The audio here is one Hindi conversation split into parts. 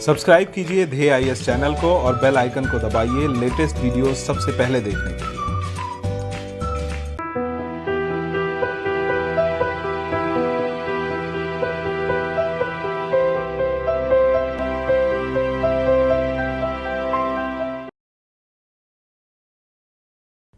सब्सक्राइब कीजिए ध्येय आईएएस चैनल को और बेल आइकन को दबाइए लेटेस्ट वीडियो सबसे पहले देखने के लिए।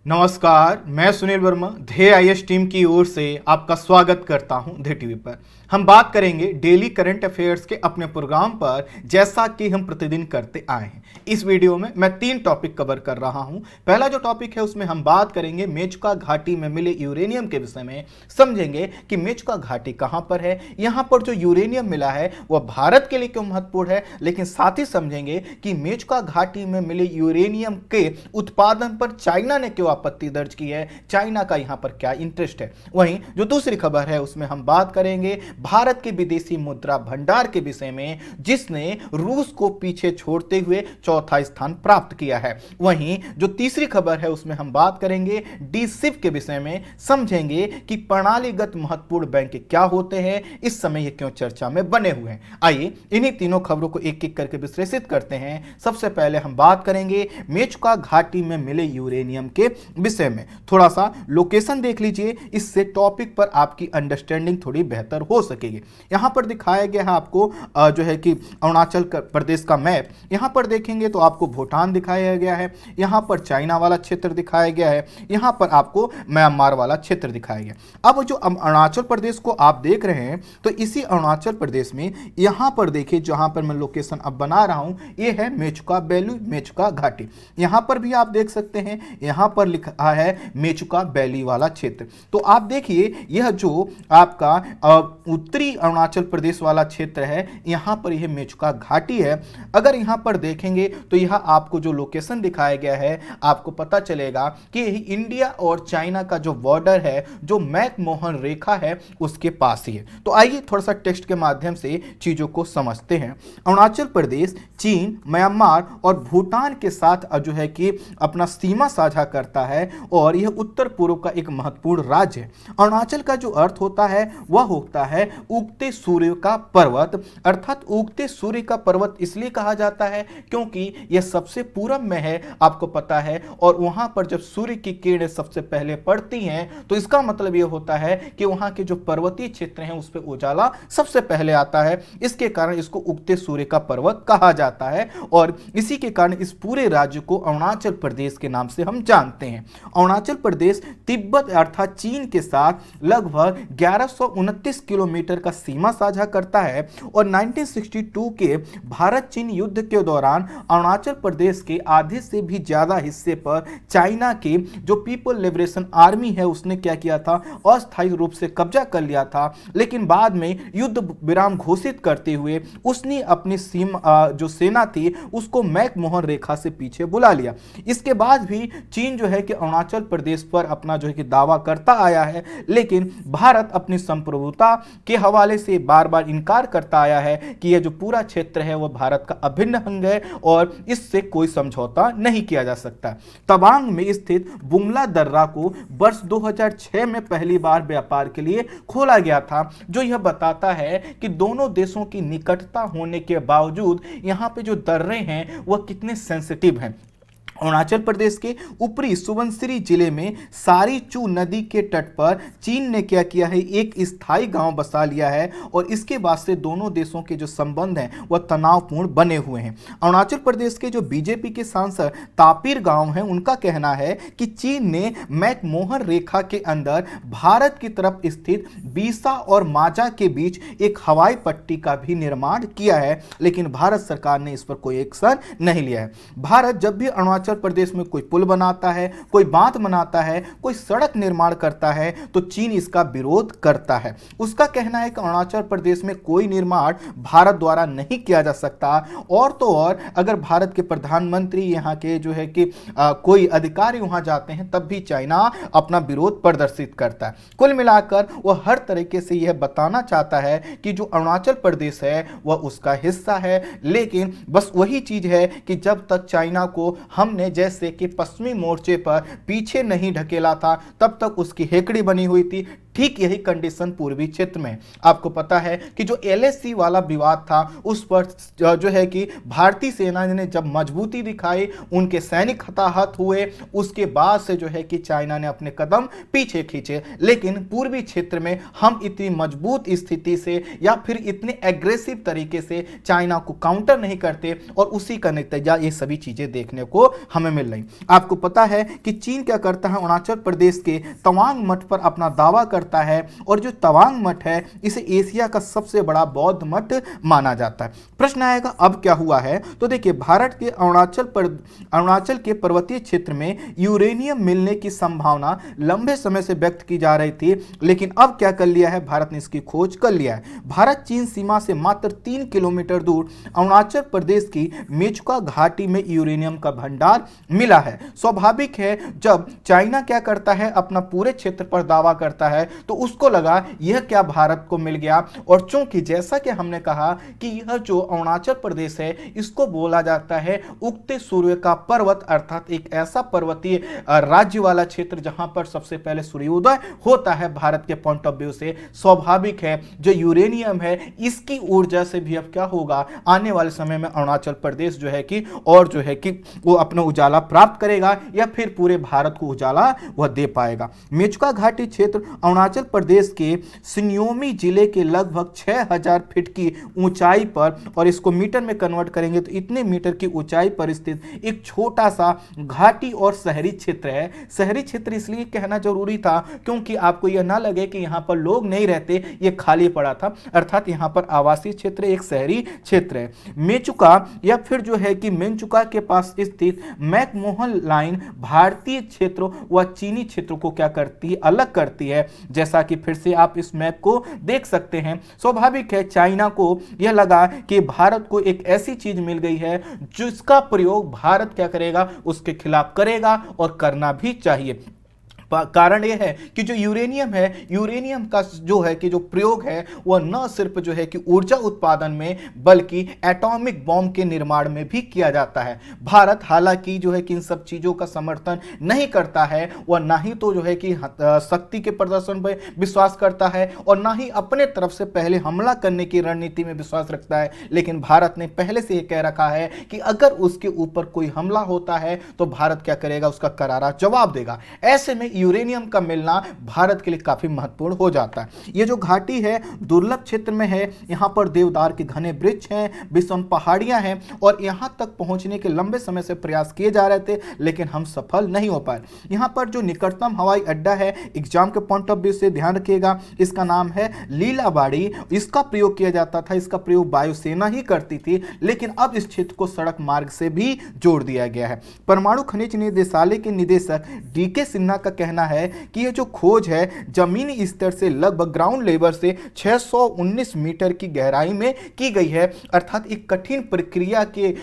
नमस्कार, मैं सुनील वर्मा ध्येय आईएएस टीम की ओर से आपका स्वागत करता हूं ध्येय टीवी पर। हम बात करेंगे डेली करंट अफेयर्स के अपने प्रोग्राम पर, जैसा कि हम प्रतिदिन करते आए हैं। इस वीडियो में मैं 3 टॉपिक कवर कर रहा हूं। पहला जो टॉपिक है उसमें हम बात करेंगे मेचुका घाटी में मिले यूरेनियम के विषय में, समझेंगे कि मेचुका घाटी कहां पर है, यहां पर जो यूरेनियम मिला है वह भारत के लिए क्यों महत्वपूर्ण है, लेकिन साथ ही समझेंगे कि मेचुका घाटी में मिले यूरेनियम के उत्पादन पर चाइना ने क्यों आपत्ति दर्ज की है, चाइना का यहां पर क्या इंटरेस्ट है। वहीं जो दूसरी खबर है उसमें हम बात करेंगे भारत के विदेशी मुद्रा भंडार के विषय में, जिसने रूस को पीछे छोड़ते हुए चौथा स्थान प्राप्त किया है। वहीं जो तीसरी खबर है उसमें हम बात करेंगे डीसिप के विषय में, समझेंगे कि प्रणालीगत महत्वपूर्ण बैंक क्या होते हैं, इस समय ये क्यों चर्चा में बने हुए हैं। आइए इन्हीं तीनों खबरों को एक एक करके विश्लेषित करते हैं। सबसे पहले हम बात करेंगे मेचुका घाटी में मिले यूरेनियम के विषय में। थोड़ा सा लोकेशन देख लीजिए, इससे टॉपिक पर आपकी अंडरस्टैंडिंग थोड़ी बेहतर हो सकेगी। यहां पर दिखाया गया है आपको जो है कि अरुणाचल प्रदेश का मैप। यहां पर देखेंगे तो आपको भूटान दिखाया गया है, यहां पर चाइना वाला क्षेत्र दिखाया गया है, यहां पर आपको म्यांमार वाला क्षेत्र दिखाया गया। अब जो अरुणाचल प्रदेश को आप देख रहे हैं, तो इसी अरुणाचल प्रदेश में यहां पर देखिए, जहां पर मैं लोकेशन अब बना रहा हूं, यह है मेचुका वैली, मेचुका घाटी। यहां पर भी आप देख सकते हैं, यहां पर लिखा है मेचुका वैली वाला क्षेत्र। तो आप देखिए, यह जो आपका उत्तरी अरुणाचल प्रदेश वाला क्षेत्र है, यहां पर यह मेचुका घाटी है। अगर यहां पर देखेंगे तो यह आपको जो लोकेशन दिखाया गया है, आपको पता चलेगा कि इंडिया और चाइना का जो बॉर्डर है, जो मैकमोहन रेखा है, उसके पास ही है। तो आइए थोड़ा सा टेक्स्ट के माध्यम से चीजों को समझते हैं। अरुणाचल प्रदेश चीन, म्यांमार और भूटान के साथ जो है कि अपना सीमा साझा करता है और यह उत्तर पूर्व का एक महत्वपूर्ण राज्य है। अरुणाचल का जो अर्थ होता है वह होता है उगते सूर्य का पर्वत, अर्थात उगते सूर्य का पर्वत इसलिए कहा जाता है क्योंकि यह सबसे पूरब में है, आपको पता है, और वहां पर जब सूर्य की किरणें सबसे पहले पड़ती हैं तो इसका मतलब यह होता है कि वहां के जो पर्वतीय क्षेत्र हैं उस पर उजाला सबसे पहले आता है। इसके कारण इसको उगते सूर्य का पर्वत कहा जाता है और इसी के कारण इस पूरे राज्य को अरुणाचल प्रदेश के नाम से हम जानते हैं। अरुणाचल प्रदेश तिब्बत अर्थात चीन के साथ लगभग 1129 किलोमीटर का सीमा साझा करता है और 1962 के भारत चीन युद्ध के दौरान अरुणाचल प्रदेश के आधे से भी ज्यादा हिस्से पर चाइना की जो पीपल लिबरेशन आर्मी है उसने क्या किया था, अस्थायी रूप से कब्जा कर लिया था। लेकिन बाद में युद्ध विराम घोषित करते हुए उसने अपनी सीमा जो सेना थी उसको मैकमोहन रेखा से पीछे बुला लिया। इसके बाद भी चीन जो है कि अरुणाचल प्रदेश पर अपना जो है कि दावा करता आया है, लेकिन भारत अपनी संप्रभुता के हवाले से बार बार इनकार करता आया है कि यह जो पूरा क्षेत्र है वह भारत का अभिन्न अंग है और इससे कोई समझौता नहीं किया जा सकता। तवांग में स्थित बुमला दर्रा को वर्ष 2006 में पहली बार व्यापार के लिए खोला गया था, जो यह बताता है कि दोनों देशों की निकटता होने के बावजूद यहां पे जो दर्रे हैं वह कितने सेंसिटिव हैं। अरुणाचल प्रदेश के ऊपरी सुबनसिरी जिले में सारीचू नदी के तट पर चीन ने क्या किया है, एक स्थायी गांव बसा लिया है और इसके बाद से दोनों देशों के जो संबंध हैं वह तनावपूर्ण बने हुए हैं। अरुणाचल प्रदेश के जो बीजेपी के सांसद तापिर गांव हैं, उनका कहना है कि चीन ने मैकमोहन रेखा के अंदर भारत की तरफ स्थित बीसा और माजा के बीच एक हवाई पट्टी का भी निर्माण किया है, लेकिन भारत सरकार ने इस पर कोई एक्शन नहीं लिया है। भारत जब भी अरुणाचल प्रदेश में कोई पुल बनाता है, कोई बांध बनाता है, कोई सड़क निर्माण करता है, तो चीन इसका विरोध करता है। उसका कहना है कि अरुणाचल प्रदेश में कोई निर्माण भारत द्वारा नहीं किया जा सकता, और तो और अगर भारत के प्रधानमंत्री यहाँ के जो है कि कोई अधिकारी वहां जाते हैं तब भी चाइना अपना विरोध प्रदर्शित करता है। कुल मिलाकर वह हर तरीके से यह बताना चाहता है कि जो अरुणाचल प्रदेश है वह उसका हिस्सा है, लेकिन बस वही चीज है कि जब तक चाइना को हम ने जैसे कि पश्चिमी मोर्चे पर पीछे नहीं ढकेला था तब तक उसकी हेकड़ी बनी हुई थी। ठीक यही कंडीशन पूर्वी क्षेत्र में। आपको पता है कि जो LAC वाला विवाद था उस पर जो है कि भारतीय सेना ने जब मजबूती दिखाई, उनके सैनिक हताहत हुए, उसके बाद से जो है कि चाइना ने अपने कदम पीछे खींचे। लेकिन पूर्वी क्षेत्र में हम इतनी मजबूत स्थिति से या फिर इतने एग्रेसिव तरीके से चाइना को काउंटर नहीं करते और उसी का नतीजा ये सभी चीजें देखने को हमें मिल रही। आपको पता है कि चीन क्या करता है, अरुणाचल प्रदेश के तवांग मठ पर अपना दावा करता है और जो तवांग मठ है इसे एशिया का सबसे बड़ा बौद्ध मठ माना जाता है। प्रश्न आएगा अब क्या हुआ है, तो देखिए भारत के अरुणाचल के पर्वतीय क्षेत्र में यूरेनियम मिलने की संभावना लंबे समय से व्यक्त की जा रही थी, लेकिन अब क्या कर लिया है, भारत ने इसकी खोज कर लिया है। भारत चीन सीमा से मात्र 3 किलोमीटर दूर अरुणाचल प्रदेश की मेचुका घाटी में यूरेनियम का भंडार मिला है। स्वाभाविक है जब चाइना क्या करता है, अपना पूरे क्षेत्र पर दावा करता है तो उसको लगा यह क्या भारत को मिल गया। और चूंकि जैसा कि हमने कहा कि यह जो अरुणाचल प्रदेश है इसको बोला जाता है उगते सूर्य का पर्वत, अर्थात एक ऐसा पर्वतीय राज्य वाला क्षेत्र जहां पर सबसे पहले सूर्योदय होता है भारत के पॉइंट ऑफ व्यू से। स्वाभाविक है जो यूरेनियम है इसकी ऊर्जा से भी अब क्या होगा, आने वाले समय में अरुणाचल प्रदेश जो है कि और जो है कि वो अपना उजाला प्राप्त करेगा या फिर पूरे भारत को उजाला वह दे पाएगा। मेचुका घाटी क्षेत्र अरुणाचल प्रदेश के सिनियोमी जिले के लगभग 6000 फीट की ऊंचाई पर, और इसको मीटर में कन्वर्ट करेंगे तो इतने मीटर की ऊंचाई पर स्थित एक छोटा सा घाटी और शहरी क्षेत्र है। शहरी क्षेत्र इसलिए कहना जरूरी था क्योंकि आपको यह ना लगे कि यहां पर लोग नहीं रहते, यह खाली पड़ा था, अर्थात यहां पर आवासीय क्षेत्र एक शहरी क्षेत्र है। मेचुका या फिर जो है कि मेंचुका के पास स्थित मैकमोहन लाइन भारतीय क्षेत्रों व चीनी क्षेत्रों को क्या करती है, अलग करती है। जैसा कि फिर से आप इस मैप को देख सकते हैं। स्वाभाविक है चाइना को यह लगा कि भारत को एक ऐसी चीज मिल गई है जिसका प्रयोग भारत क्या करेगा, उसके खिलाफ करेगा और करना भी चाहिए। कारण यह है कि जो यूरेनियम है, यूरेनियम का जो है कि जो प्रयोग है वह न सिर्फ जो है कि ऊर्जा उत्पादन में बल्कि एटॉमिक बॉम्ब के निर्माण में भी किया जाता है। भारत हालांकि जो है कि इन सब चीजों का समर्थन नहीं करता है, वह ना ही तो जो है कि शक्ति के प्रदर्शन पर विश्वास करता है और ना ही अपने तरफ से पहले हमला करने की रणनीति में विश्वास रखता है। लेकिन भारत ने पहले से यह कह रखा है कि अगर उसके ऊपर कोई हमला होता है तो भारत क्या करेगा, उसका करारा जवाब देगा। ऐसे में यूरेनियम का मिलना भारत के लिए काफी महत्वपूर्ण हो जाता है। ये जो घाटी है दुर्लभ क्षेत्र में है, यहां पर देवदार के घने वृक्ष हैं, विषम पहाड़ियां हैं और यहां तक पहुंचने के लंबे समय से प्रयास किए जा रहे थे लेकिन हम सफल नहीं हो पाए। यहां पर जो निकटतम हवाई अड्डा है, एग्जाम के पॉइंट ऑफ व्यू से ध्यान रखिएगा, इसका नाम है लीलाबाड़ी। इसका प्रयोग किया जाता था, इसका प्रयोग वायुसेना ही करती थी, लेकिन अब इस क्षेत्र को सड़क मार्ग से भी जोड़ दिया गया है। परमाणु खनिज निदेशालय के निदेशक DK सिन्हा का कहना है कि यह जो खोज है जमीनी स्तर से लगभग ग्राउंड लेवल से 619 मीटर की गहराई में की गई है, अर्थात एक कठिन प्रक्रिया के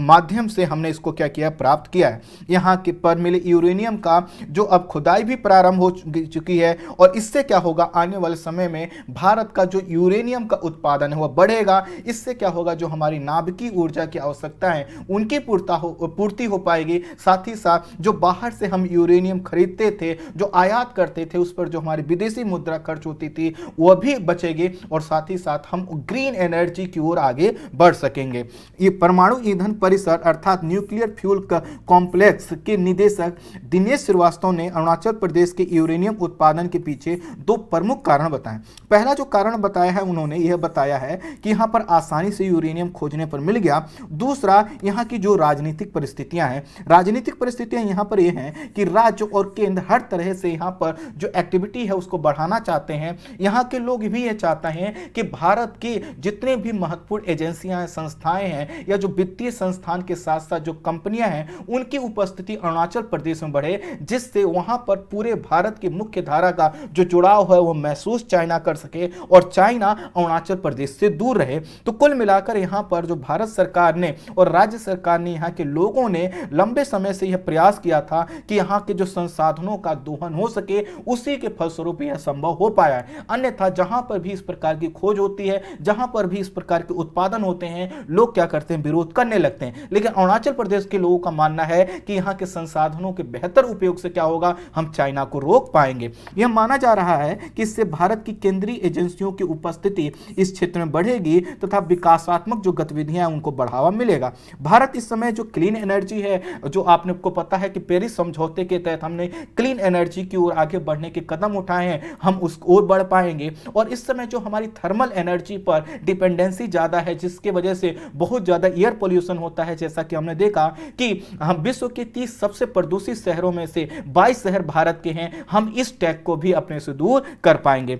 माध्यम से हमने इसको क्या किया, प्राप्त किया है। यहाँ के पर मिले यूरेनियम का जो अब खुदाई भी प्रारंभ हो चुकी है और इससे क्या होगा, आने वाले समय में भारत का जो यूरेनियम का उत्पादन है वह बढ़ेगा। इससे क्या होगा, जो हमारी नाभिकीय ऊर्जा की आवश्यकता है उनकी पूर्ति हो पाएगी। साथ ही साथ जो बाहर से हम यूरेनियम खरीदते थे, जो आयात करते थे, उस पर जो हमारी विदेशी मुद्रा खर्च होती थी वह भी बचेगी और साथ ही साथ हम ग्रीन एनर्जी की ओर आगे बढ़ सकेंगे। ये परमाणु ईंधन परिसर अर्थात न्यूक्लियर फ्यूल कॉम्प्लेक्स के निदेशक दिनेश श्रीवास्तव ने अरुणाचल प्रदेश के यूरेनियम उत्पादन के पीछे दो प्रमुख कारण बताए। पहला जो कारण बताया है, उन्होंने यह बताया है कि यहां पर आसानी से यूरेनियम खोजने पर मिल गया। दूसरा, यहां की जो राजनीतिक परिस्थितियां हैं, राजनीतिक परिस्थितियां यहां पर यह हैं कि राज्य और केंद्र हर तरह से यहां पर जो एक्टिविटी है उसको बढ़ाना चाहते हैं। यहां के लोग भी यह चाहते हैं कि भारत के जितने भी महत्वपूर्ण एजेंसियां हैं, संस्थाएं हैं या जो वित्तीय संस्थान के साथ साथ जो कंपनियां हैं उनकी उपस्थिति अरुणाचल प्रदेश में बढ़े, जिससे वहां पर पूरे भारत की मुख्य धारा का जो जुड़ाव है वो महसूस चाइना कर सके और चाइना अरुणाचल प्रदेश से दूर रहे। तो कुल मिलाकर यहां पर जो भारत सरकार ने और राज्य सरकार ने, यहां के लोगों ने लंबे समय से यह प्रयास किया था कि यहां के जो संसाधनों का का दोहन हो सके, उसी के फलस्वरूप यह संभव हो पाया है। अन्यथा जहां पर भी इस प्रकार की खोज होती है, जहां पर भी इस प्रकार के उत्पादन होते हैं, लोग क्या करते हैं, विरोध करने लगते हैं। लेकिन अरुणाचल प्रदेश के लोगों का मानना है कि यहां के संसाधनों के बेहतर उपयोग से क्या होगा, हम चाइना को रोक पाएंगे। यह माना जा रहा है कि इससे भारत की केंद्रीय एजेंसियों की उपस्थिति इस क्षेत्र में बढ़ेगी तथा विकासात्मक जो गतिविधियां हैं उनको बढ़ावा मिलेगा। भारत इस समय जो क्लीन एनर्जी है, जो आपने को पता है कि पेरिस समझौते के तहत हमने क्लीन एनर्जी की ओर आगे बढ़ने के कदम उठाए हैं, हम उस ओर बढ़ पाएंगे। और इस समय जो हमारी थर्मल एनर्जी पर डिपेंडेंसी ज्यादा है, जिसके वजह से बहुत ज्यादा एयर पोल्यूशन होता है, जैसा कि हमने देखा कि हम विश्व के 30 सबसे प्रदूषित शहरों में से 22 शहर भारत के हैं, हम इस टैग को भी अपने से दूर कर पाएंगे।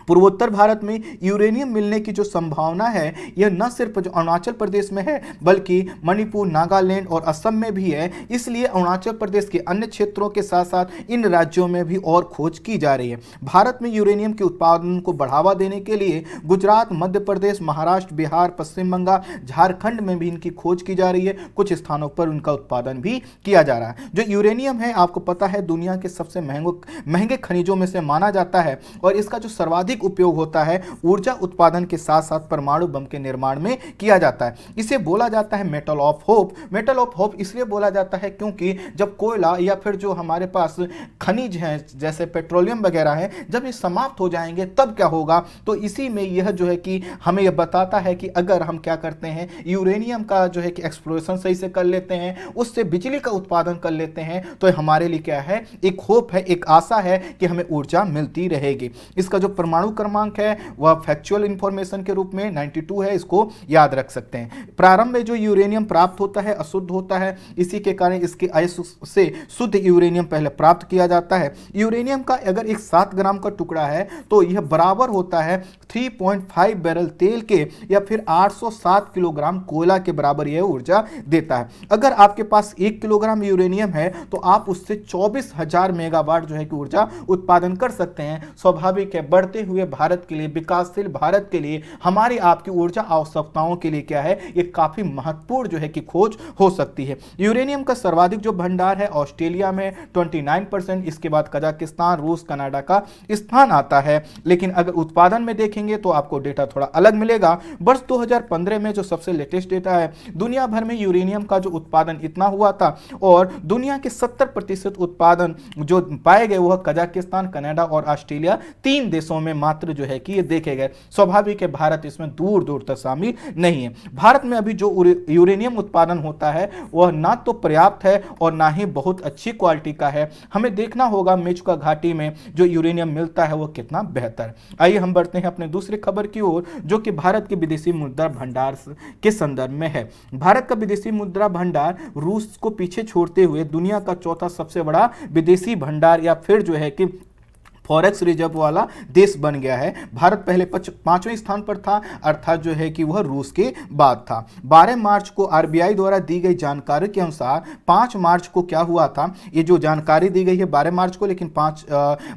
पूर्वोत्तर भारत में यूरेनियम मिलने की जो संभावना है, यह न सिर्फ जो अरुणाचल प्रदेश में है बल्कि मणिपुर, नागालैंड और असम में भी है। इसलिए अरुणाचल प्रदेश के अन्य क्षेत्रों के साथ साथ इन राज्यों में भी और खोज की जा रही है। भारत में यूरेनियम के उत्पादन को बढ़ावा देने के लिए गुजरात, मध्य प्रदेश, महाराष्ट्र, बिहार, पश्चिम बंगाल, झारखंड में भी इनकी खोज की जा रही है। कुछ स्थानों पर उनका उत्पादन भी किया जा रहा है। जो यूरेनियम है, आपको पता है, दुनिया के सबसे महंगे खनिजों में से माना जाता है और इसका जो सर्वाधिक उपयोग होता है ऊर्जा उत्पादन के साथ साथ परमाणु बम के निर्माण में किया जाता है। इसे बोला जाता है metal of hope. Metal of hope इसलिए बोला जाता है क्योंकि जब कोयला या फिर जो हमारे पास खनिज हैं जैसे पेट्रोलियम वगैरह है, जब ये समाप्त हो जाएंगे तब क्या होगा, तो इसी में यह जो है कि हमें यह बताता है कि अगर हम क्या करते हैं, यूरेनियम का जो है कि एक्सप्लोरेशन सही से कर लेते हैं, उससे बिजली का उत्पादन कर लेते हैं, तो हमारे लिए क्या है, एक होप है, एक आशा है कि हमें ऊर्जा मिलती रहेगी। इसका जो परमाणु क्रमांक है वह फैक्चुअल इंफॉर्मेशन के रूप में 92 है, इसको याद रख सकते हैं। प्रारंभ में जो यूरेनियम प्राप्त होता है अशुद्ध होता है, इसी के कारण इसके अयस्क से शुद्ध यूरेनियम पहले प्राप्त किया जाता है। यूरेनियम का अगर एक 7 ग्राम का टुकड़ा है तो यह बराबर होता है 3.5 बैरल तेल के या फिर 807 किलोग्राम कोयला के बराबर यह ऊर्जा देता है। अगर आपके पास 1 किलोग्राम यूरेनियम है तो आप उससे 24,000 मेगावाट जो है कि ऊर्जा उत्पादन कर सकते हैं। स्वाभाविक है, बढ़ते हुए भारत के लिए, विकासशील भारत के लिए, हमारी आपकी ऊर्जा आवश्यकताओं के लिए क्या है, ये काफी महत्वपूर्ण जो है कि खोज हो सकती है। यूरेनियम का सर्वाधिक जो भंडार है ऑस्ट्रेलिया में 29%, इसके बाद कजाकिस्तान, रूस, कनाडा का स्थान आता है। लेकिन अगर उत्पादन में देखेंगे तो आपको डेटा थोड़ा अलग मिलेगा। वर्ष 2015 में जो सबसे लेटेस्ट डेटा है, दुनिया भर में यूरेनियम का जो उत्पादन इतना हुआ था और दुनिया के 70% उत्पादन जो पाए गए वह कजाकिस्तान, कनाडा और ऑस्ट्रेलिया 3 देशों में मात्र जो है कि ये देखे गए। स्वाभाविक है, भारत इसमें दूर दूर तक शामिल नहीं है। भारत में अभी जो यूरेनियम उत्पादन होता है वह ना तो पर्याप्त है और ना ही बहुत अच्छी क्वालिटी का है। हमें देखना होगा मेचुका घाटी में जो यूरेनियम मिलता है वह कितना बेहतर। आइए हम बढ़ते हैं अपने दूसरी खबर की ओर, जो कि भारत के विदेशी मुद्रा भंडार के संदर्भ में है। भारत का विदेशी मुद्रा भंडार रूस को पीछे छोड़ते हुए दुनिया का चौथा सबसे बड़ा विदेशी भंडार या फिर जो है कि फॉरेक्स रिजर्व वाला देश बन गया है। भारत पहले 5वें स्थान पर था, अर्थात जो है कि वह रूस के बाद था। 12 मार्च को आरबीआई द्वारा दी गई जानकारी के अनुसार 5 मार्च को क्या हुआ था, ये जो जानकारी दी गई है 12 मार्च को, लेकिन 5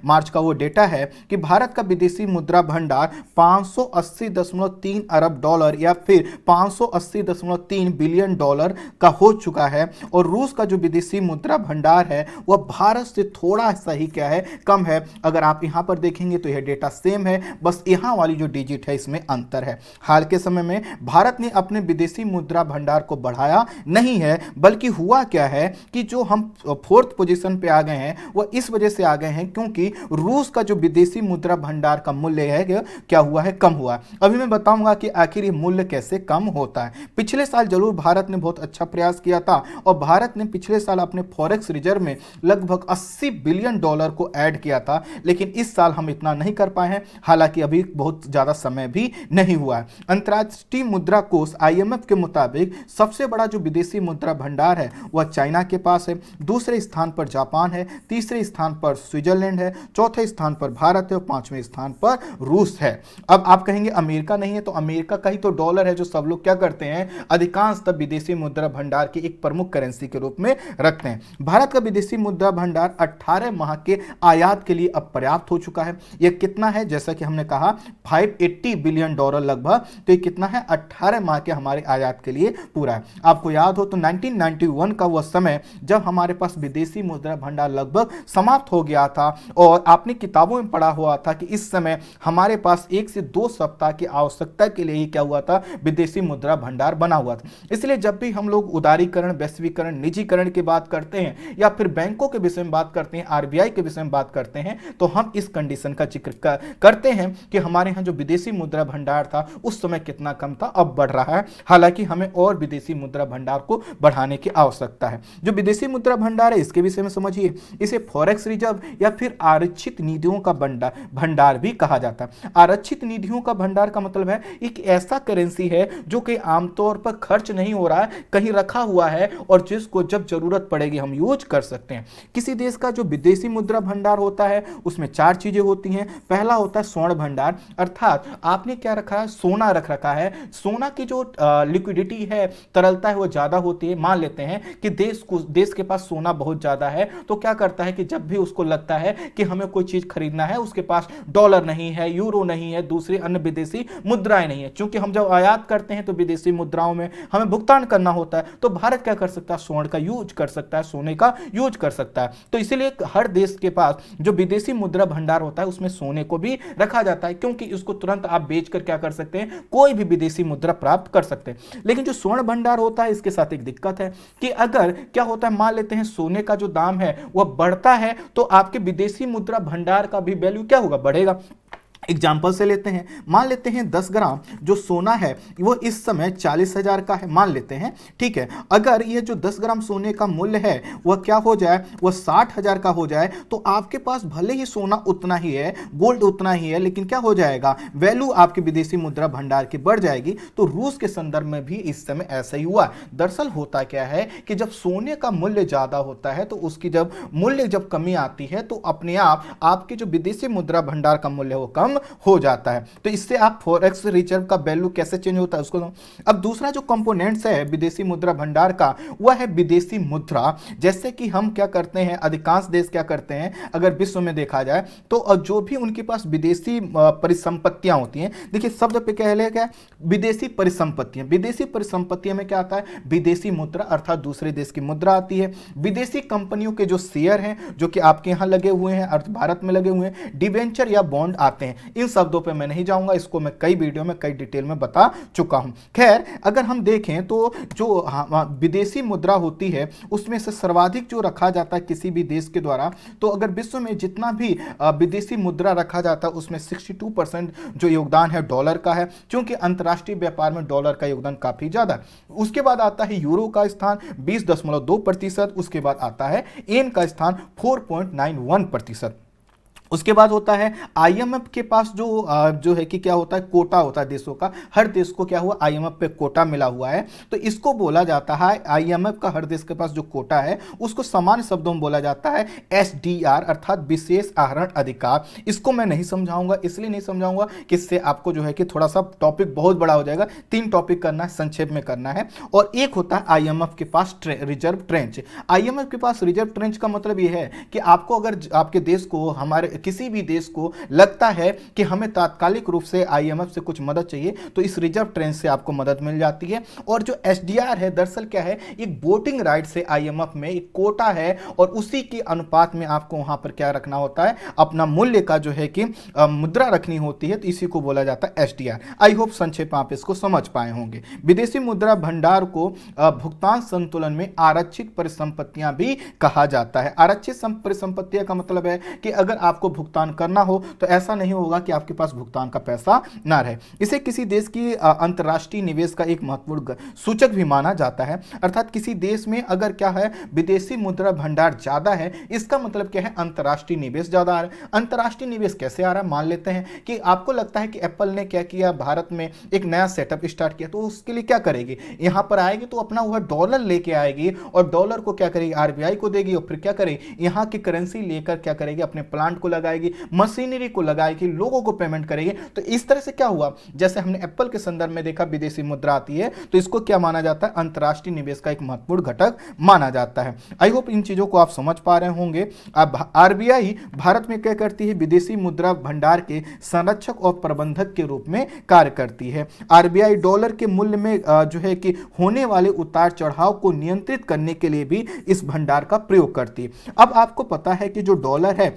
मार्च का वो डेटा है कि भारत का विदेशी मुद्रा भंडार 580.3 अरब डॉलर या फिर 580.3 बिलियन डॉलर का हो चुका है। और रूस का जो विदेशी मुद्रा भंडार है वह भारत से थोड़ा सा ही क्या है, कम है। अगर आप यहां पर देखेंगे तो यह डेटा सेम है, बस यहां वाली जो डिजिट है इसमें अंतर है। हाल के समय में भारत ने अपने विदेशी मुद्रा भंडार को बढ़ाया नहीं है, बल्कि हुआ क्या है कि जो हम 4th पोजीशन पे आ गए हैं वह इस वजह से आ गए हैं क्योंकि रूस का जो विदेशी मुद्रा भंडार का मूल्य है क्या हुआ है, कम हुआ है। अभी मैं बताऊंगा कि आखिर ये मूल्य कैसे कम होता है। पिछले साल जरूर भारत ने बहुत अच्छा प्रयास किया था और भारत ने पिछले साल अपने फॉरेक्स रिजर्व में लगभग 80 बिलियन डॉलर को ऐड किया था, लेकिन इस साल हम इतना नहीं कर पाए हैं, हालांकि अभी बहुत ज्यादा समय भी नहीं हुआ है। अंतर्राष्ट्रीय मुद्रा कोष IMF के मुताबिक सबसे बड़ा जो विदेशी मुद्रा भंडार है वह चाइना के पास है, दूसरे स्थान पर जापान है, तीसरे स्थान पर स्विट्जरलैंड है, चौथे स्थान पर भारत है और 5वें स्थान पर रूस है। अब आप कहेंगे अमेरिका नहीं है, तो अमेरिका का ही तो डॉलर है जो सब लोग क्या करते हैं, अधिकांश तब विदेशी मुद्रा भंडार की एक प्रमुख करेंसी के रूप में रखते हैं। भारत का विदेशी मुद्रा भंडार 18 माह के आयात के लिए अब पर्याप्त हो चुका है। यह कितना है, जैसा कि हमने कहा $580 बिलियन लगभग, तो ये कितना है 18 माह के हमारे आयात के लिए पूरा है। आपको याद हो तो 1991 का वह समय जब हमारे पास विदेशी मुद्रा भंडार लगभग समाप्त हो गया था, और आपने किताबों में पढ़ा हुआ था कि इस समय हमारे पास 1 से 2 सप्ताह की आवश्यकता के लिए ही क्या हुआ था, विदेशी मुद्रा भंडार बना हुआ था। इसलिए जब भी हम लोग उदारीकरण, वैश्वीकरण, निजीकरण की बात करते हैं या फिर बैंकों के विषय में बात करते हैं, आरबीआई के विषय में बात करते हैं, तो हम इस कंडीशन का जिक्र करते हैं कि हमारे यहाँ जो विदेशी मुद्रा भंडार था उस समय कितना कम था, अब बढ़ रहा है। हालांकि हमें और विदेशी मुद्रा भंडार को बढ़ाने की आवश्यकता है। जो विदेशी मुद्रा भंडार है इसके विषय में समझिए, इसे फॉरेक्स रिजर्व या फिर आरक्षित निधियों का भंडार भी कहा जाता है। आरक्षित निधियों का भंडार का मतलब है एक ऐसा करेंसी है जो कि आमतौर पर खर्च नहीं हो रहा है, कहीं रखा हुआ है और जिसको जब जरूरत पड़ेगी हम यूज कर सकते हैं। किसी देश का जो विदेशी मुद्रा भंडार होता है उसमें 4 चीजें होती हैं। पहला होता है स्वर्ण भंडार, अर्थात आपने क्या रखा है, सोना रख रखा है। सोना की जो लिक्विडिटी है, तरलता है, वो ज्यादा होती है। मान लेते हैं कि देश के पास सोना बहुत ज्यादा है, तो क्या करता है कि जब भी उसको लगता है कि हमें कोई चीज खरीदना है, उसके पास डॉलर नहीं है, यूरो नहीं है, दूसरी अन्य विदेशी मुद्राएं नहीं है, क्योंकि हम जब आयात करते हैं तो विदेशी मुद्राओं में हमें भुगतान करना होता है, तो भारत क्या कर सकता है, स्वर्ण का यूज कर सकता है, सोने का यूज कर सकता है। तो इसीलिए हर देश के पास जो विदेशी मुद्रा भंडार होता है उसमें सोने को भी रखा जाता है, क्योंकि इसको तुरंत आप बेचकर क्या कर सकते हैं, कोई भी विदेशी मुद्रा प्राप्त कर सकते हैं। लेकिन जो स्वर्ण भंडार होता है इसके साथ एक दिक्कत है कि अगर क्या होता है, मान लेते हैं सोने का जो दाम है वह बढ़ता है, तो आपके विदेशी मुद्रा भंडार का भी वैल्यू क्या होगा, बढ़ेगा। एग्जाम्पल से लेते हैं, मान लेते हैं 10 ग्राम जो सोना है वो इस समय 40,000 का है, मान लेते हैं, ठीक है। अगर ये जो 10 ग्राम सोने का मूल्य है वह क्या हो जाए, वह 60,000 का हो जाए, तो आपके पास भले ही सोना उतना ही है, गोल्ड उतना ही है, लेकिन क्या हो जाएगा, वैल्यू आपके विदेशी मुद्रा भंडार की बढ़ जाएगी। तो रूस के संदर्भ में भी इस समय ऐसा ही हुआ। दरअसल होता क्या है कि जब सोने का मूल्य ज्यादा होता है तो उसकी जब मूल्य जब कमी आती है तो अपने आप आपके जो विदेशी मुद्रा भंडार का मूल्य वो कम हो जाता है। तो इससे आप फॉरेक्स रिजर्व का वैल्यू कैसे चेंज होता है उसको। अब दूसरा जो कंपोनेंट्स है विदेशी मुद्रा भंडार का वह है विदेशी मुद्रा। जैसे कि हम क्या करते हैं, अधिकांश देश क्या करते हैं, अगर विश्व में देखा जाए तो जो भी उनके पास विदेशी परिसंपत्तियां होती हैं, देखिए शब्द पे कह ले क्या, विदेशी परिसंपत्तियां। विदेशी परिसंपत्तियों में क्या आता है, विदेशी मुद्रा अर्थात दूसरे देश की मुद्रा आती है। विदेशी कंपनियों के जो शेयर हैं जो कि आपके यहां लगे हुए हैं, अर्थ भारत में लगे हुए हैं, डिवेंचर या बॉन्ड आते हैं। इन शब्दों पे मैं नहीं जाऊंगा, इसको मैं कई वीडियो में कई डिटेल में बता चुका हूं। खैर अगर हम देखें तो जो विदेशी मुद्रा होती है उसमें से सर्वाधिक जो रखा जाता है किसी भी देश के द्वारा, तो अगर विश्व में जितना भी विदेशी मुद्रा रखा जाता है उसमें 62% जो योगदान है डॉलर का है, क्योंकि अंतर्राष्ट्रीय व्यापार में डॉलर का योगदान काफी ज्यादा है। उसके बाद आता है यूरो का स्थान 20.2%, उसके बाद आता है येन का स्थान 4.91%। उसके बाद होता है आईएमएफ के पास जो है कि क्या होता है, कोटा होता है देशों का। हर देश को क्या हुआ, आईएमएफ पे कोटा मिला हुआ है, तो इसको बोला जाता है आईएमएफ का हर देश के पास जो कोटा है उसको सामान्य शब्दों में बोला जाता है एसडीआर अर्थात विशेष आहरण अधिकार। इसको मैं नहीं समझाऊंगा, इसलिए नहीं समझाऊंगा कि इससे आपको जो है कि थोड़ा सा टॉपिक बहुत बड़ा हो जाएगा। 3 टॉपिक करना है, संक्षेप में करना है। और एक होता है आईएमएफ के पास रिजर्व ट्रेंच। आईएमएफ के पास रिजर्व ट्रेंच का मतलब यह है कि आपको अगर आपके देश को, हमारे किसी भी देश को लगता है कि हमें तात्कालिक रूप से आईएमएफ से कुछ मदद चाहिए, तो इस रिजर्व ट्रेंच से आपको मदद मिल जाती है। और जो एसडीआर है दरअसल क्या है, एक वोटिंग राइट से आईएमएफ में एक कोटा है और उसी के अनुपात में आपको वहां पर क्या रखना होता है, अपना मूल्य का जो है कि मुद्रा रखनी होती है, तो इसी को बोला जाता है एसडीआर। आई होप संक्षेप आप इसको समझ पाए होंगे। विदेशी मुद्रा भंडार को भुगतान संतुलन में आरक्षित परिसंपत्तियां भी कहा जाता है। आरक्षित परिसंपत्तियां का मतलब है कि अगर आपको भुगतान करना हो तो ऐसा नहीं होगा कि आपके पास भुगतान का पैसा ना रहे। इसे किसी देश की अंतर्राष्ट्रीय निवेश का एक महत्वपूर्ण सूचक भी माना जाता है। अर्थात किसी देश में अगर क्या है, विदेशी मुद्रा भंडार ज्यादा है, इसका मतलब क्या है, अंतर्राष्ट्रीय निवेश ज्यादा आ रहा है। अंतर्राष्ट्रीय निवेश कैसे आ रहा है, मान लेते हैं कि आपको लगता है कि एप्पल ने क्या किया, भारत में एक नया सेटअप स्टार्ट किया, तो उसके लिए क्या करेगी, यहां पर आएगी तो अपना वह डॉलर लेके आएगी और डॉलर को क्या करेगी, आरबीआई को देगी और फिर क्या करेगी, यहां की करेंसी लेकर क्या करेगी, अपने प्लांट को लगाएगी, मशीनरी को लगाएगी, लोगों को पेमेंट करेगी। तो इस तरह से क्या हुआ, जैसे हमने एप्पल के संदर्भ में देखा विदेशी मुद्रा आती है तो इसको क्या माना जाता है, अंतर्राष्ट्रीय निवेश का एक महत्वपूर्ण घटक माना जाता है। आई होप इन चीजों को आप समझ पा रहे होंगे। अब आरबीआई भारत में क्या करती है, विदेशी मुद्रा भंडार के संरक्षक और प्रबंधक के रूप में कार्य करती है। आरबीआई डॉलर के मूल्य में जो है कि होने वाले उतार चढ़ाव को नियंत्रित करने के लिए भी इस भंडार का प्रयोग करती है। अब आपको पता है कि जो डॉलर है,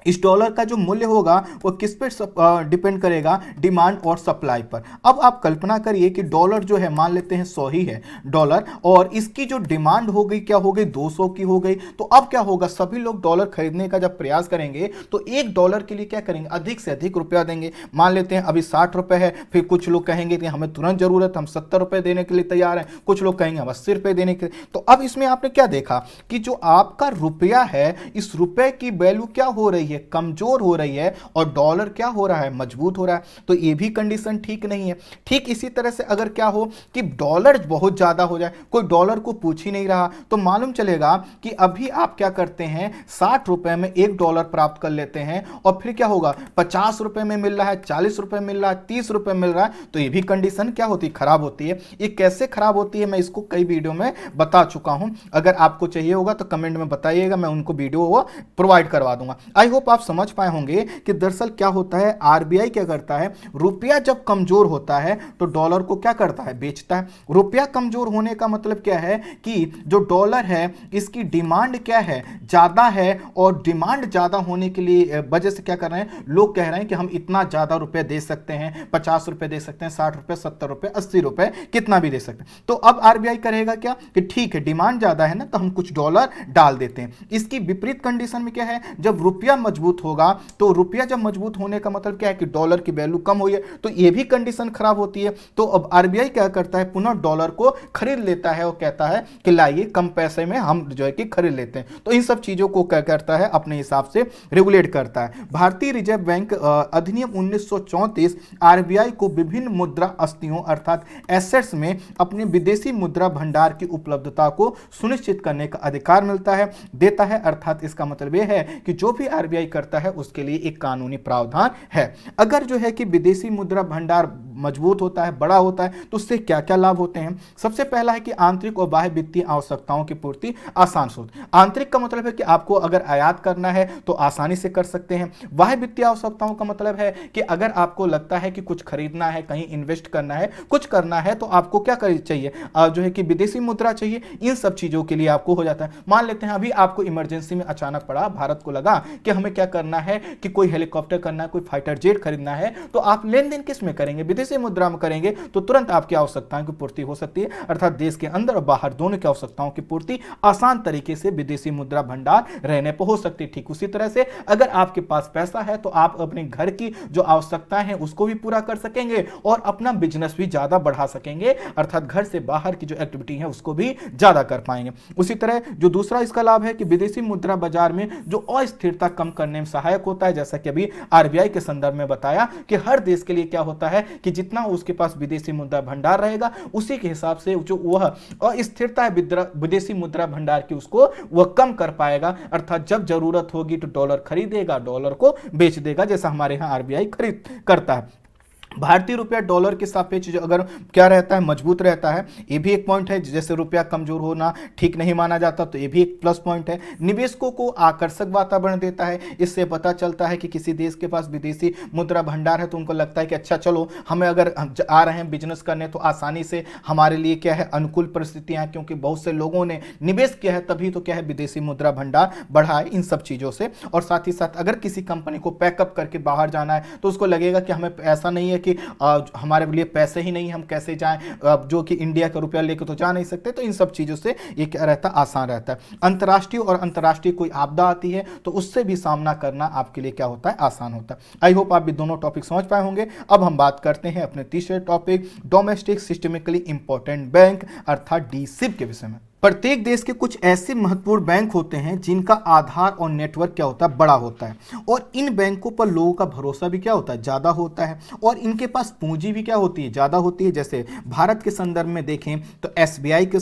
इस डॉलर का जो मूल्य होगा वो किस पर डिपेंड करेगा, डिमांड और सप्लाई पर। अब आप कल्पना करिए कि डॉलर जो है मान लेते हैं 100 ही है डॉलर, और इसकी जो डिमांड हो गई क्या हो गई, 200 की हो गई। तो अब क्या होगा, सभी लोग डॉलर खरीदने का जब प्रयास करेंगे तो एक डॉलर के लिए क्या करेंगे, अधिक से अधिक रुपया देंगे। मान लेते हैं अभी 60 रुपए है, फिर कुछ लोग कहेंगे कि हमें तुरंत जरूरत, हम 70 रुपए देने के लिए तैयार हैं, कुछ लोग कहेंगे हम 80 रुपए देने के लिए। तो अब इसमें आपने क्या देखा कि जो आपका रुपया है, इस रुपए की वैल्यू क्या हो रही है, कमजोर हो रही है, और डॉलर क्या हो रहा है, मजबूत हो रहा है। तो ये भी कंडीशन ठीक नहीं है। ठीक इसी तरह से अगर क्या हो कि डॉलर बहुत ज्यादा हो जाए, कोई डॉलर को पूछ ही नहीं रहा, तो मालूम चलेगा कि अभी आप क्या करते हैं, 60 रुपए में $1 प्राप्त कर लेते हैं, और फिर क्या होगा, 50 रुपए में मिल रहा है, 40 रुपए मिल रहा है, 30 रुपए मिल रहा है। तो ये भी कंडीशन क्या होती है, खराब होती है। ये कैसे खराब होती है, मैं इसको कई वीडियो में बता चुका हूं। अगर आपको चाहिए होगा तो कमेंट में बताइएगा, मैं उनको वीडियो प्रोवाइड करवा दूंगा। आई होप आप समझ पाए होंगे कि दरअसल क्या होता है, आरबीआई क्या करता है, रुपया जब कमजोर होता है तो डॉलर को क्या करता है, बेचता है। रुपया कमजोर होने का मतलब क्या है कि जो डॉलर है इसकी डिमांड क्या है, ज्यादा है, और डिमांड ज्यादा होने के लिए वजह से क्या कर रहे हैं, लोग कह रहे हैं कि हम इतना ज्यादा रुपए दे सकते हैं, 50 रुपए दे सकते हैं, 60 रुपए, 70 रुपए, 80 रुपए, कितना भी दे सकते हैं। तो अब आरबीआई करेगा क्या कि ठीक है, डिमांड ज्यादा है ना, तो हम कुछ डॉलर डाल देते हैं। इसकी विपरीत कंडीशन में क्या है, जब रुपया मजबूत होगा, तो रुपया जब मजबूत होने का मतलब क्या है कि डॉलर की वैल्यू कम हुई है, तो ये भी कंडीशन खराब होती है। तो अब आरबीआई क्या करता है, पुनः डॉलर को खरीद लेता है और कहता है कि लाइए कम पैसे में हम जो है कि खरीद लेते हैं। तो इन सब चीजों को क्या करता है, अपने हिसाब से रेगुलेट करता है। भारतीय रिजर्व बैंक अधिनियम 1934 आरबीआई को विभिन्न मुद्रा अस्थियों अर्थात एसेट्स में अपने विदेशी मुद्रा भंडार की उपलब्धता को सुनिश्चित करने का अधिकार मिलता है, देता है। अर्थात इसका मतलब यह है कि जो भी आरबीआई करता है उसके लिए एक कानूनी प्रावधान है। अगर जो है कि विदेशी मुद्रा भंडार मजबूत होता है, बड़ा होता है, तो उससे क्या क्या लाभ होते हैं। सबसे पहला है कि आंतरिक और बाह्य वित्तीय आवश्यकताओं की पूर्ति आसान हो। आंतरिक का मतलब है कि आपको अगर आयात करना है तो आसानी से कर सकते हैं। बाह्य वित्तीय आवश्यकताओं का मतलब है कि अगर आपको लगता है कि कुछ खरीदना है, कहीं इन्वेस्ट करना है, कुछ करना है, तो आपको क्या चाहिए, जो है कि विदेशी मुद्रा चाहिए। इन सब चीजों के लिए आपको हो जाता है। मान लेते हैं अभी आपको इमरजेंसी में अचानक पड़ा, भारत को लगा कि हमें क्या करना है कि कोई हेलीकॉप्टर करना है, कोई फाइटर जेट खरीदना है, तो आप लेन देन किस में करेंगे, विदेशी मुद्रा में करेंगे, तो तुरंत आपकी आवश्यकताओं की पूर्ति हो सकती है। अर्थात देश के अंदर और बाहर दोनों की आवश्यकताओं की पूर्ति आसान तरीके से विदेशी मुद्रा भंडार रहने पर हो सकती है। ठीक उसी तरह से अगर आपके पास पैसा है तो आप अपने घर की जो आवश्यकताएं हैं उसको भी पूरा कर सकेंगे और अपना बिजनेस भी ज्यादा बढ़ा सकेंगे। अर्थात घर से बाहर की जो एक्टिविटी है उसको भी ज्यादा कर पाएंगे। उसी तरह जो दूसरा इसका लाभ है कि विदेशी मुद्रा बाजार में जो अस्थिरता कम करने में सहायक होता है। जैसा कि अभी आरबीआई के संदर्भ में बताया कि हर देश के लिए क्या होता है कि जितना उसके पास विदेशी मुद्रा भंडार रहेगा उसी के हिसाब से जो वह अस्थिरता है विदेशी मुद्रा भंडार की उसको वह कम कर पाएगा। अर्थात जब जरूरत होगी तो डॉलर खरीदेगा, डॉलर को बेच देगा, जैसा हमारे यहां आरबीआई खरीद करता है। भारतीय रुपया डॉलर के सापेक्ष जो अगर क्या रहता है, मजबूत रहता है, ये भी एक पॉइंट है। जैसे रुपया कमजोर होना ठीक नहीं माना जाता, तो ये भी एक प्लस पॉइंट है। निवेशकों को आकर्षक वातावरण देता है। इससे पता चलता है कि किसी देश के पास विदेशी मुद्रा भंडार है तो उनको लगता है कि अच्छा चलो हमें अगर आ रहे हैं बिजनेस करने तो आसानी से हमारे लिए क्या है अनुकूल परिस्थितियां, क्योंकि बहुत से लोगों ने निवेश किया है तभी तो क्या है विदेशी मुद्रा भंडार बढ़ा है इन सब चीजों से। और साथ ही साथ अगर किसी कंपनी को पैकअप करके बाहर जाना है तो उसको लगेगा कि हमें ऐसा नहीं है कि हमारे लिए पैसे ही नहीं, हम कैसे जाएं, जो कि इंडिया का रुपया लेकर तो जा नहीं सकते। तो इन सब चीजों से ये क्या रहता है, आसान रहता है। अंतर्राष्ट्रीय और अंतर्राष्ट्रीय कोई आपदा आती है तो उससे भी सामना करना आपके लिए क्या होता है, आसान होता है। आई होप आप भी दोनों टॉपिक समझ पाए होंगे। अब हम बात करते हैं अपने तीसरे topic domestic systemically important bank अर्थात डीसिब के विषय में। प्रत्येक देश के कुछ ऐसे महत्वपूर्ण बैंक होते हैं जिनका आधार और नेटवर्क क्या होता है, बड़ा होता है, और इन बैंकों पर लोगों का भरोसा भी क्या होता है, ज्यादा होता है, और इनके पास पूंजी भी क्या होती है, ज्यादा होती है। जैसे भारत के संदर्भ में देखें तो एसबीआई के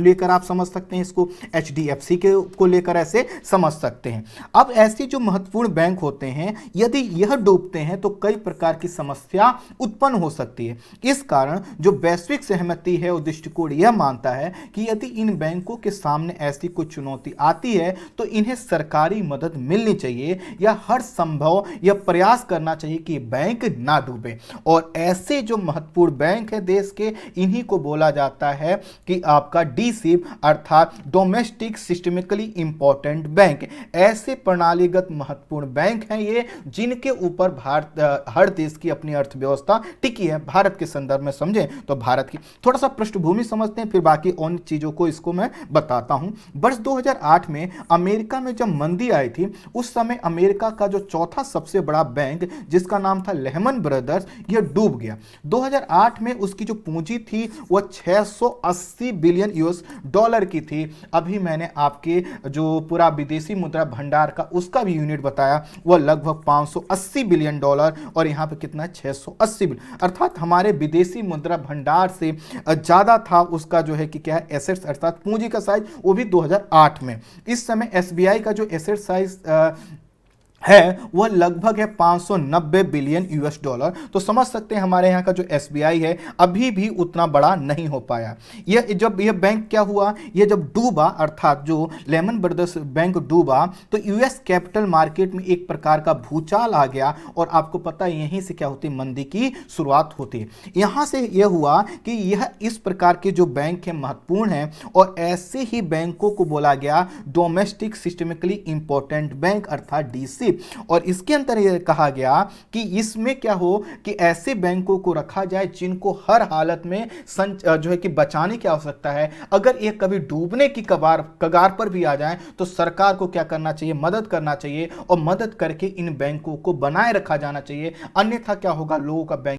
लेकर आप समझ सकते हैं इसको, एचडीएफसी के को लेकर ऐसे समझ सकते हैं। अब ऐसे जो महत्वपूर्ण बैंक होते हैं यदि यह डूबते हैं तो कई प्रकार की समस्या उत्पन्न हो सकती है। इस कारण जो वैश्विक सहमति है और दृष्टिकोण यह मानता है कि यदि इन बैंकों के सामने ऐसी कोई चुनौती आती है तो इन्हें सरकारी मदद मिलनी चाहिए या हर संभव यह प्रयास करना चाहिए कि बैंक ना डूबे। और ऐसे जो महत्वपूर्ण बैंक है देश के, इन्हीं को बोला जाता है कि आपका डीसीब अर्थात डोमेस्टिक सिस्टमिकली इंपॉर्टेंट बैंक। ऐसे प्रणालीगत महत्वपूर्ण बैंक हैं ये जिनके ऊपर भारत हर देश की अपनी अर्थव्यवस्था टिकी है। भारत के संदर्भ में समझें तो भारत की थोड़ा सा पृष्ठभूमि समझते हैं, फिर बाकी उन चीजों को इसको मैं बताता हूं। वर्ष 2008 में अमेरिका में जब मंदी आई थी उस समय अमेरिका का जो चौथा सबसे बड़ा बैंक जिसका नाम था लेहमन ब्रदर्स, यह डूब गया। 2008 में उसकी जो पूंजी थी वह 680 बिलियन यूएस डॉलर की थी। अभी मैंने आपके जो पूरा विदेशी मुद्रा भंडार का उसका भी यूनिट बताया, वह लगभग 580 बिलियन डॉलर, और यहां पे कितना है, 680 बिलियन, अर्थात हमारे विदेशी मुद्रा भंडार से ज्यादा था उसका जो है कि क्या है, एसेट्स अर्थात पूंजी का साइज, वो भी 2008 में। इस समय एसबीआई का जो एसेट साइज है वह लगभग है 590 बिलियन यूएस डॉलर। तो समझ सकते हैं हमारे यहाँ का जो एसबीआई है अभी भी उतना बड़ा नहीं हो पाया। यह जब यह बैंक क्या हुआ, यह जब डूबा अर्थात जो लेमन ब्रदर्स बैंक डूबा तो यूएस कैपिटल मार्केट में एक प्रकार का भूचाल आ गया, और आपको पता है यहीं से क्या होती है, मंदी की शुरुआत होती है। यहाँ से यह हुआ कि यह इस प्रकार के जो बैंक है महत्वपूर्ण है, और ऐसे ही बैंकों को बोला गया डोमेस्टिक सिस्टमिकली इंपॉर्टेंट बैंक अर्थात डीसी। और इसके अंदर यह कहा गया कि इसमें क्या हो कि ऐसे बैंकों को रखा जाए जिनको हर हालत में जो है कि बचाने की आवश्यकता है। अगर ये कभी डूबने की कगार पर भी आ जाए तो सरकार को क्या करना चाहिए, मदद करना चाहिए, और मदद करके इन बैंकों को बनाए रखा जाना चाहिए। अन्यथा क्या होगा, लोगों का बैंक